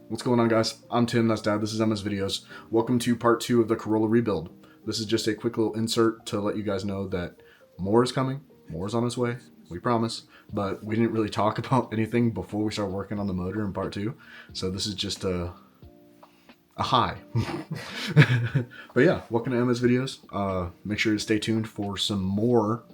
What's going on, guys? I'm Tim, that's Dad, this is Emma's Videos. Welcome to part 2 of the Corolla rebuild. This is just a quick little insert to let you guys know that more is coming, more is on its way, we promise. But we didn't really talk about anything before we start working on the motor in part 2. So this is just a high. But yeah, welcome to Emma's Videos. Make sure to stay tuned for some more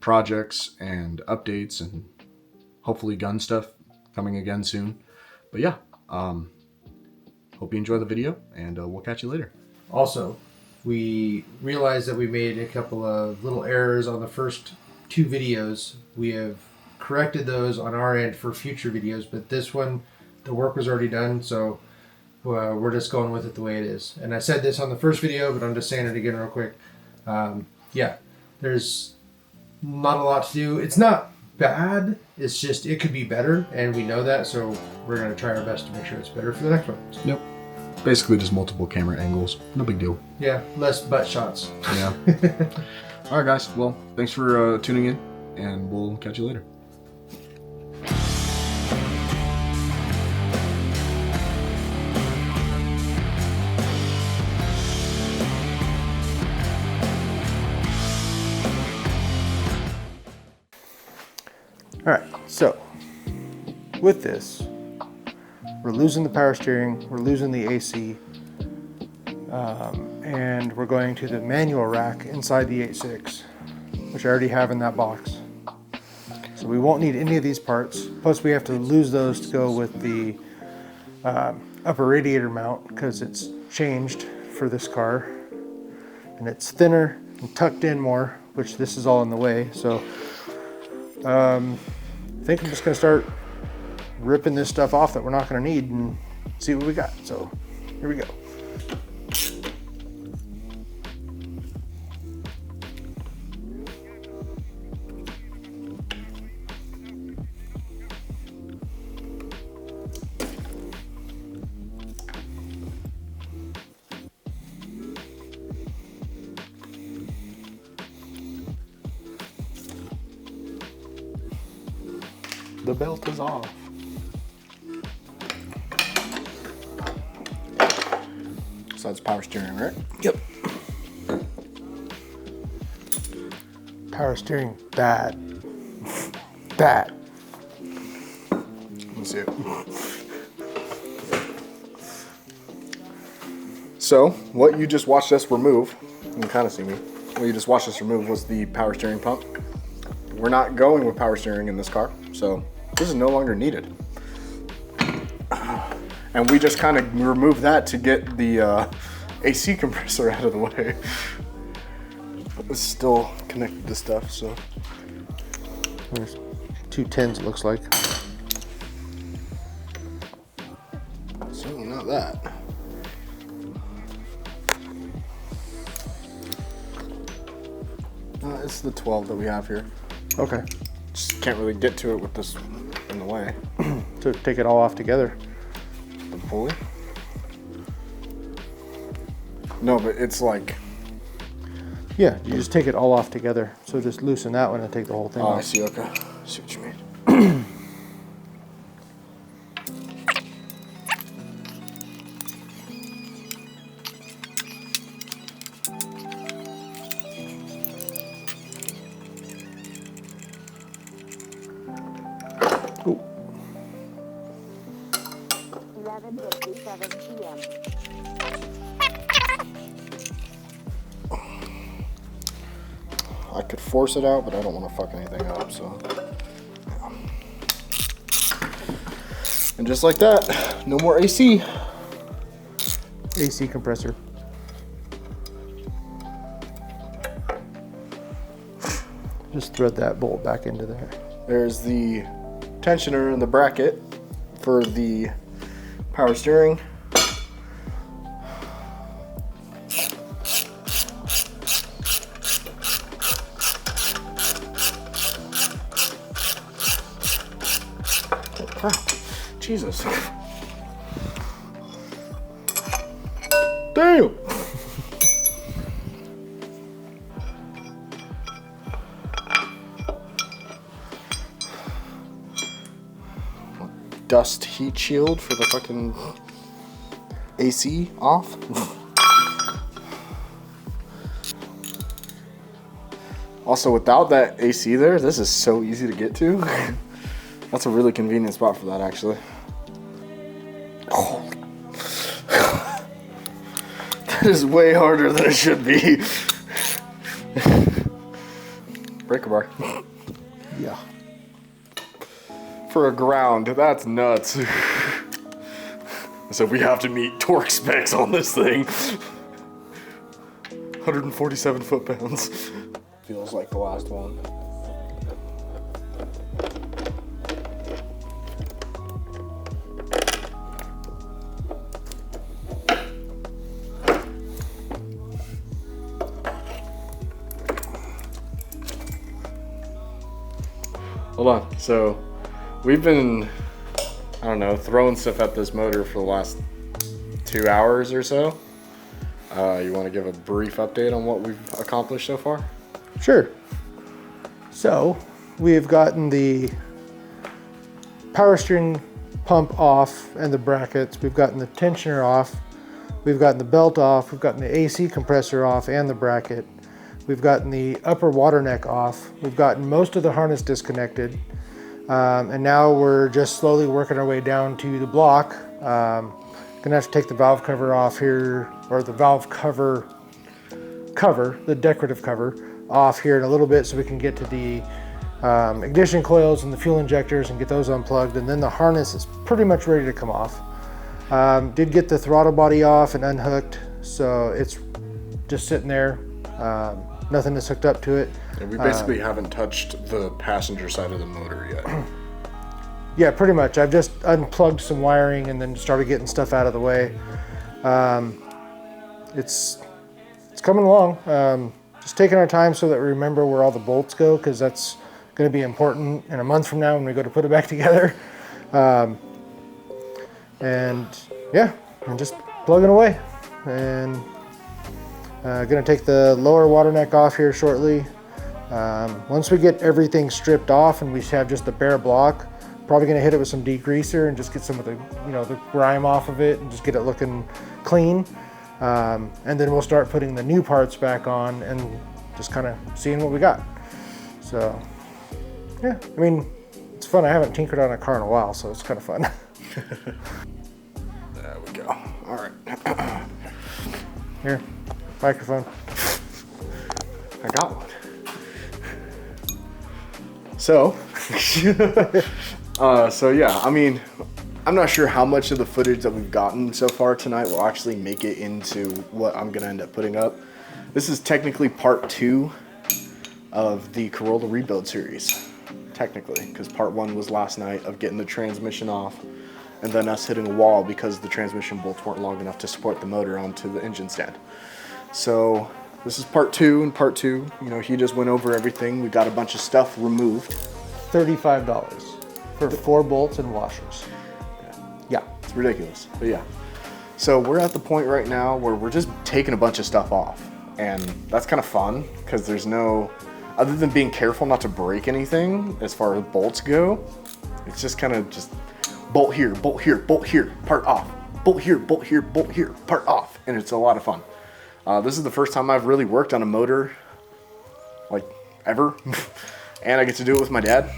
projects and updates and hopefully gun stuff coming again soon. But yeah, hope you enjoy the video, and we'll catch you later. Also, we realized that we made a couple of little errors on the first 2 videos. We have corrected those on our end for future videos, but this one, the work was already done, so we're just going with it the way it is. And I said this on the first video, but I'm just saying it again real quick. Yeah, there's not a lot to do. It's not bad, it's just it could be better, and we know that, so we're going to try our best to make sure it's better for the next one. Yep. Basically just multiple camera angles. No big deal. Yeah, less butt shots. Yeah. Alright guys, well, thanks for tuning in, and we'll catch you later. Alright, so with this, we're losing the power steering, we're losing the AC, and we're going to the manual rack inside the 8.6, which I already have in that box. So we won't need any of these parts, plus we have to lose those to go with the upper radiator mount, because it's changed for this car, and it's thinner and tucked in more, which this is all in the way. So I think I'm just going to start ripping this stuff off that we're not going to need and see what we got. So here we go. The belt is off. So that's power steering, right? Yep. Power steering, bad. Bad. Let me see it. So, what you just watched us remove, you can kind of see me, what you just watched us remove was the power steering pump. We're not going with power steering in this car, so this is no longer needed. And we just kind of removed that to get the AC compressor out of the way. But it's still connected to stuff, so. There's 2 10s, it looks like. Certainly not that. It's the 12 that we have here. Okay. Just can't really get to it with this in the way. So take it all off together. The pulley? No, but it's like... Yeah, you just take it all off together. So just loosen that one and take the whole thing Oh, off. I see, okay. I see what you mean. Ooh. 11:57 p.m. I could force it out, but I don't want to fuck anything up, so. Yeah. And just like that, no more AC. AC compressor. Just thread that bolt back into there. There's the tensioner in the bracket for the power steering. Oh, crap. Jesus. Damn! dust heat shield for the fucking AC off. Also, without that AC there, this is so easy to get to. That's a really convenient spot for that, actually. Oh. That is way harder than it should be. Breaker bar. Yeah. For a ground, that's nuts. So we have to meet torque specs on this thing. 147 foot-pounds. Feels like the last one. Hold on, so we've been, I don't know, throwing stuff at this motor for the last 2 hours or so. You want to give a brief update on what we've accomplished so far? Sure. So we've gotten the power steering pump off and the brackets. We've gotten the tensioner off. We've gotten the belt off. We've gotten the AC compressor off and the bracket. We've gotten the upper water neck off. We've gotten most of the harness disconnected. And now we're just slowly working our way down to the block. Gonna have to take the valve cover off here, or the valve cover, the decorative cover, off here in a little bit so we can get to the ignition coils and the fuel injectors and get those unplugged. And then the harness is pretty much ready to come off. Did get the throttle body off and unhooked, so it's just sitting there. Nothing is hooked up to it. And we basically haven't touched the passenger side of the motor yet. Yeah, pretty much. I've just unplugged some wiring and then started getting stuff out of the way. It's coming along. Just taking our time so that we remember where all the bolts go, because that's going to be important in a month from now when we go to put it back together. And yeah, I'm just plugging away. And gonna take the lower water neck off here shortly. Once we get everything stripped off and we have just the bare block, probably gonna hit it with some degreaser and just get some of the, the grime off of it and just get it looking clean. And then we'll start putting the new parts back on and just kind of seeing what we got. So yeah, I mean, it's fun. I haven't tinkered on a car in a while, so it's kind of fun. There we go. All right. Here, microphone. I got one. So, so yeah, I mean, I'm not sure how much of the footage that we've gotten so far tonight will actually make it into what I'm gonna end up putting up. This is technically part 2 of the Corolla rebuild series, technically, because part 1 was last night of getting the transmission off and then us hitting a wall because the transmission bolts weren't long enough to support the motor onto the engine stand. So this is part 2, and part 2, he just went over everything. We got a bunch of stuff removed. $35 for 4 bolts and washers. Yeah. It's ridiculous, but yeah. So we're at the point right now where we're just taking a bunch of stuff off, and that's kind of fun because there's no, other than being careful not to break anything as far as bolts go, it's just kind of just bolt here, bolt here, bolt here, part off, bolt here, bolt here, bolt here, part off, and it's a lot of fun. This is the first time I've really worked on a motor, like, ever, and I get to do it with my dad.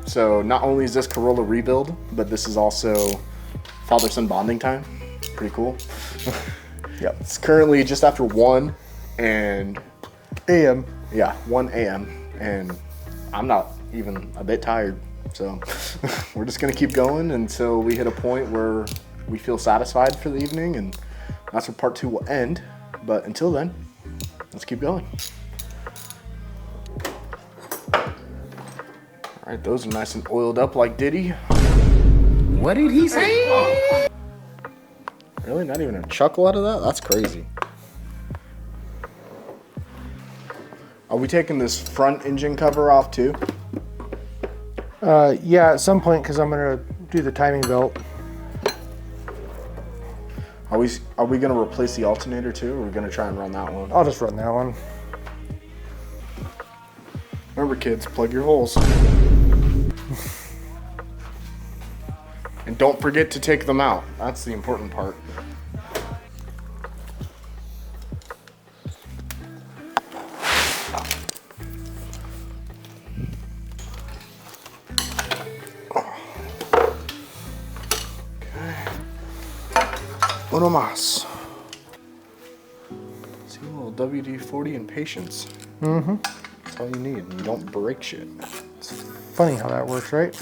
So not only is this Corolla rebuild, but this is also father-son bonding time. Pretty cool. Yep. It's currently just after 1 a.m. Yeah, 1 a.m. and I'm not even a bit tired. So we're just gonna keep going until we hit a point where we feel satisfied for the evening, and that's where part 2 will end. But until then, let's keep going. All right, those are nice and oiled up like Diddy. What did he say? Really? Not even a chuckle out of that? That's crazy. Are we taking this front engine cover off too? Yeah, at some point, because I'm gonna do the timing belt. Are we gonna replace the alternator too, or are we gonna try and run that one? I'll just run that one. Remember, kids, plug your holes. And don't forget to take them out. That's the important part. Uno más. See, a little WD-40 and patience. Mm-hmm. That's all you need. You don't break shit. It's funny how that works, right?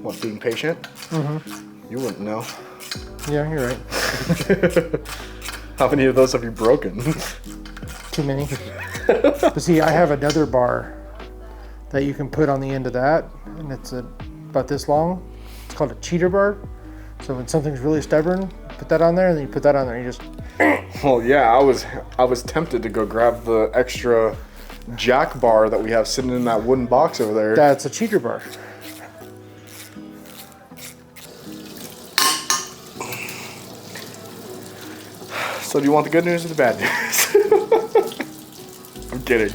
What, being patient? Mm-hmm. You wouldn't know. Yeah, you're right. How many of those have you broken? Too many. But see, I have another bar that you can put on the end of that, and it's about this long. It's called a cheater bar. So when something's really stubborn, put that on there, and then you put that on there, and you just... Well, yeah, I was tempted to go grab the extra jack bar that we have sitting in that wooden box over there. That's a cheater bar. So do you want the good news or the bad news? I'm kidding.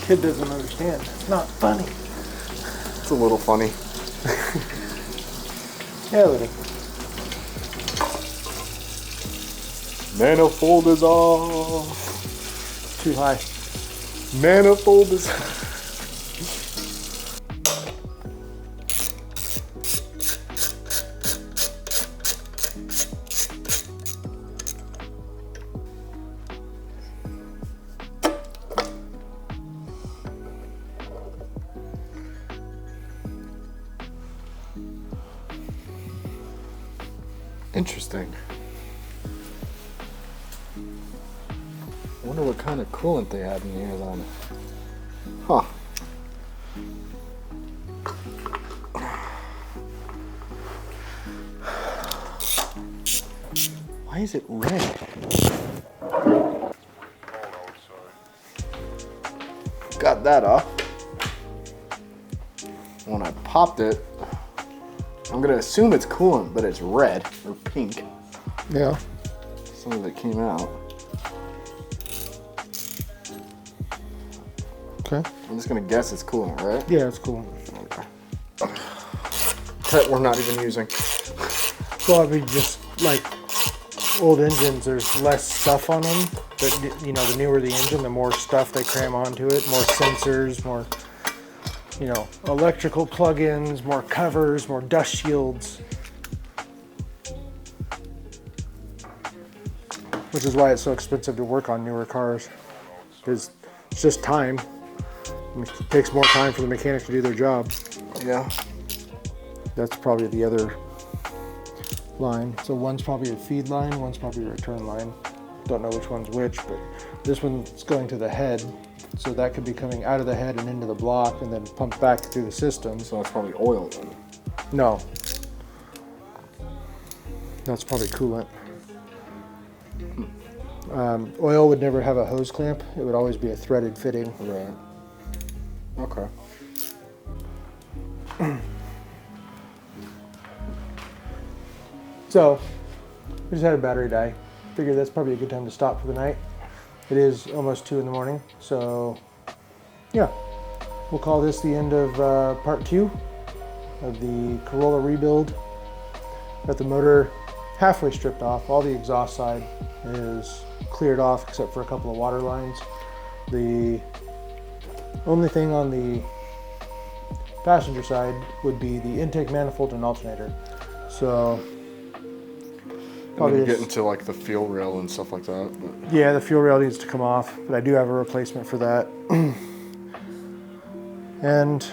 Kid doesn't understand. It's not funny. It's a little funny. Yeah, little. Manifold is off. Too high. Manifold is... Interesting. I wonder what kind of coolant they had in here then. Huh. Why is it red? Got that off. When I popped it, I'm gonna assume it's coolant, but it's red or pink. Yeah. Some of it came out. Okay. I'm just gonna guess it's coolant, right? Yeah, it's cool. Okay. That we're not even using. Well, I mean, just like old engines, there's less stuff on them. But you know, the newer the engine, the more stuff they cram onto it. More sensors, more, you know, electrical plugins, more covers, more dust shields. Which is why it's so expensive to work on newer cars. Because it's just time. I mean, it takes more time for the mechanics to do their job. Yeah. That's probably the other line. So one's probably a feed line, one's probably a return line. Don't know which one's which, but this one's going to the head. So that could be coming out of the head and into the block and then pumped back through the system. So that's probably oil then. No. That's probably coolant. Oil would never have a hose clamp. It would always be a threaded fitting. Right. Okay. So, we just had a battery die. Figured that's probably a good time to stop for the night. It is almost 2 in the morning, so yeah. We'll call this the end of part 2 of the Corolla rebuild. Got the motor halfway stripped off. All the exhaust side is cleared off except for a couple of water lines. The only thing on the passenger side would be the intake manifold and alternator. So And then you get into like the fuel rail and stuff like that. But. Yeah, the fuel rail needs to come off, but I do have a replacement for that. And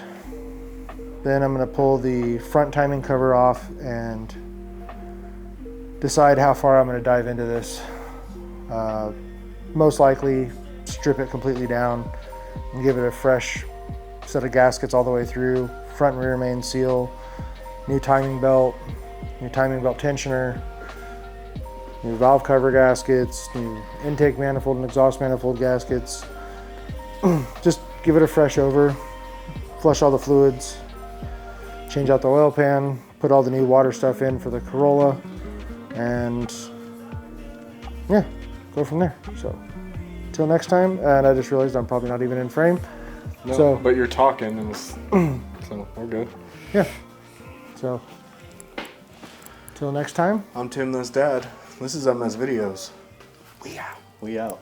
then I'm going to pull the front timing cover off and decide how far I'm going to dive into this. Most likely strip it completely down and give it a fresh set of gaskets all the way through, front and rear main seal, new timing belt tensioner, new valve cover gaskets, new intake manifold and exhaust manifold gaskets. Just give it a fresh over, flush all the fluids, change out the oil pan, put all the new water stuff in for the Corolla, and yeah, go from there. So until next time, and I just realized I'm probably not even in frame. No, So- but you're talking, and so we're good. Yeah. So, till next time. I'm Tim, that's Dad. This is MS Videos. We out.